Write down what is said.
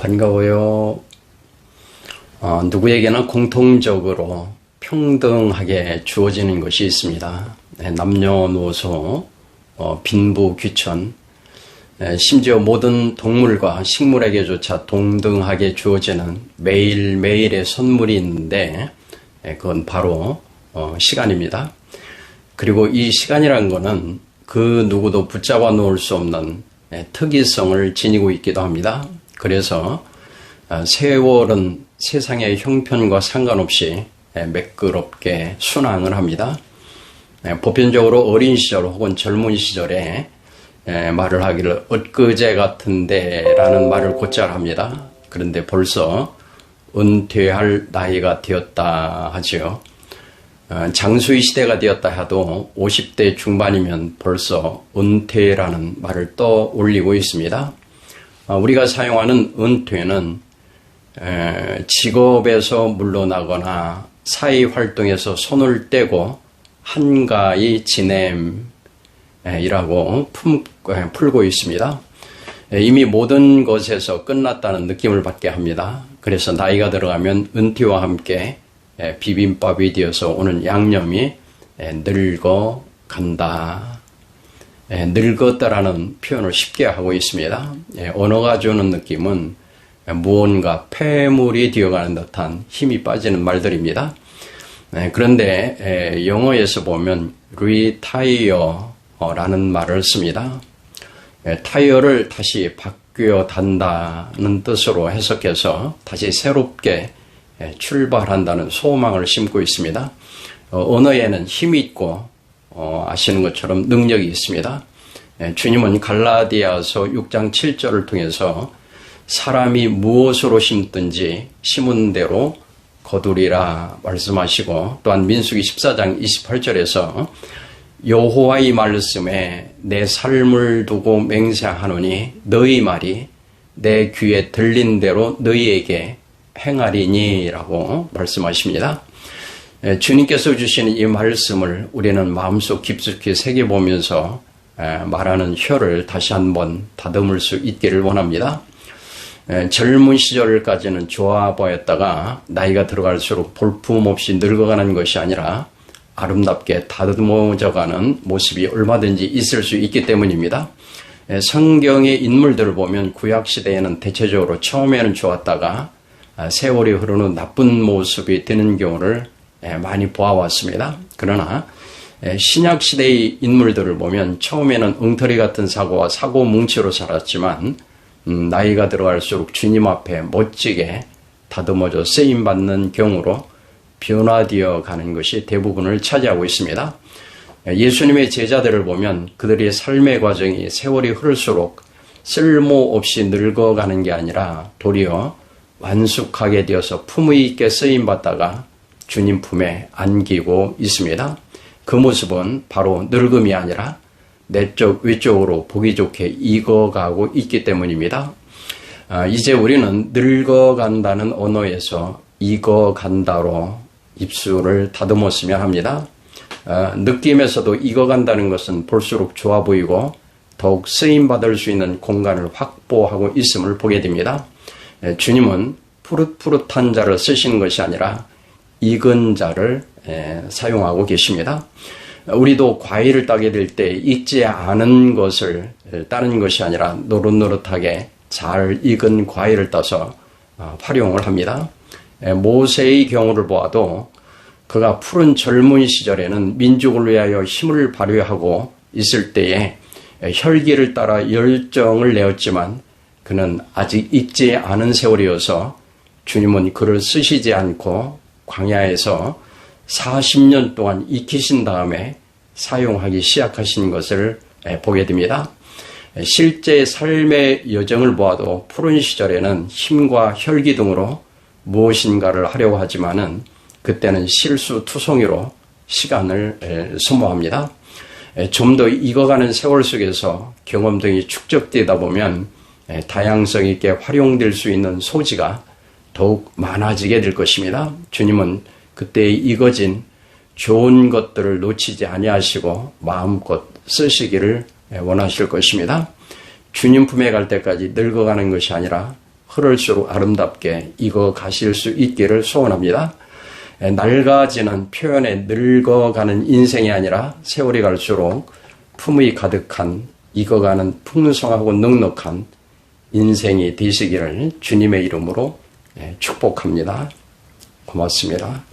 반가워요. 누구에게나 공통적으로 평등하게 주어지는 것이 있습니다. 남녀노소, 빈부귀천, 심지어 모든 동물과 식물에게조차 동등하게 주어지는 매일매일의 선물이 있는데 그건 바로 시간입니다. 그리고 이 시간이라는 것은 그 누구도 붙잡아 놓을 수 없는 특이성을 지니고 있기도 합니다. 그래서 세월은 세상의 형편과 상관없이 매끄럽게 순항을 합니다. 보편적으로 어린 시절 혹은 젊은 시절에 말을 하기를 엊그제 같은데 라는 말을 곧잘 합니다. 그런데 벌써 은퇴할 나이가 되었다 하지요. 장수의 시대가 되었다 해도 50대 중반이면 벌써 은퇴라는 말을 떠올리고 있습니다. 우리가 사용하는 은퇴는 직업에서 물러나거나 사회활동에서 손을 떼고 한가히 지냄이라고 풀고 있습니다. 이미 모든 것에서 끝났다는 느낌을 받게 합니다. 그래서 나이가 들어가면 은퇴와 함께 비빔밥이 되어서 오는 양념이 늙어간다. 늙었다라는 표현을 쉽게 하고 있습니다. 언어가 주는 느낌은 무언가 폐물이 되어가는 듯한 힘이 빠지는 말들입니다. 그런데 영어에서 보면 retire라는 말을 씁니다. 타이어를 다시 바뀌어 단다는 뜻으로 해석해서 다시 새롭게 출발한다는 소망을 심고 있습니다. 언어에는 힘이 있고 아시는 것처럼 능력이 있습니다. 주님은 갈라디아서 6장 7절을 통해서 사람이 무엇으로 심든지 심은 대로 거두리라 말씀하시고, 또한 민수기 14장 28절에서 여호와의 말씀에 내 삶을 두고 맹세하노니 너희 말이 내 귀에 들린 대로 너희에게 행하리니 라고 말씀하십니다. 주님께서 주시는 이 말씀을 우리는 마음속 깊숙이 새겨보면서 말하는 혀를 다시 한번 다듬을 수 있기를 원합니다. 젊은 시절까지는 좋아 보였다가 나이가 들어갈수록 볼품없이 늙어가는 것이 아니라 아름답게 다듬어져가는 모습이 얼마든지 있을 수 있기 때문입니다. 성경의 인물들을 보면 구약시대에는 대체적으로 처음에는 좋았다가 세월이 흐른 후 나쁜 모습이 되는 경우를 많이 보아왔습니다. 그러나 신약시대의 인물들을 보면 처음에는 엉터리 같은 사고와 사고 뭉치로 살았지만 나이가 들어갈수록 주님 앞에 멋지게 다듬어져 쓰임받는 경우로 변화되어 가는 것이 대부분을 차지하고 있습니다. 예수님의 제자들을 보면 그들의 삶의 과정이 세월이 흐를수록 쓸모없이 늙어가는 게 아니라 도리어 완숙하게 되어서 품의 있게 쓰임받다가 주님 품에 안기고 있습니다. 그 모습은 바로 늙음이 아니라 내적 외적으로 보기 좋게 익어가고 있기 때문입니다. 이제 우리는 늙어간다는 언어에서 익어간다로 입술을 다듬었으면 합니다. 느낌에서도 익어간다는 것은 볼수록 좋아 보이고 더욱 쓰임받을 수 있는 공간을 확보하고 있음을 보게 됩니다. 주님은 푸릇푸릇한 자를 쓰시는 것이 아니라 익은 자를 사용하고 계십니다. 우리도 과일을 따게 될 때 익지 않은 것을 따는 것이 아니라 노릇노릇하게 잘 익은 과일을 따서 활용을 합니다. 모세의 경우를 보아도 그가 푸른 젊은 시절에는 민족을 위하여 힘을 발휘하고 있을 때에 혈기를 따라 열정을 내었지만 그는 아직 익지 않은 세월이어서 주님은 그를 쓰시지 않고 광야에서 40년 동안 익히신 다음에 사용하기 시작하신 것을 보게 됩니다. 실제 삶의 여정을 보아도 푸른 시절에는 힘과 혈기 등으로 무엇인가를 하려고 하지만은 그때는 실수투성이로 시간을 소모합니다. 좀 더 익어가는 세월 속에서 경험 등이 축적되다 보면 다양성 있게 활용될 수 있는 소지가 더욱 많아지게 될 것입니다. 주님은 그때 익어진 좋은 것들을 놓치지 아니하시고 마음껏 쓰시기를 원하실 것입니다. 주님 품에 갈 때까지 늙어가는 것이 아니라 흐를수록 아름답게 익어 가실 수 있기를 소원합니다. 낡아지는 표현에 늙어가는 인생이 아니라 세월이 갈수록 품위 가득한 익어가는 풍성하고 넉넉한 인생이 되시기를 주님의 이름으로 축복합니다. 고맙습니다.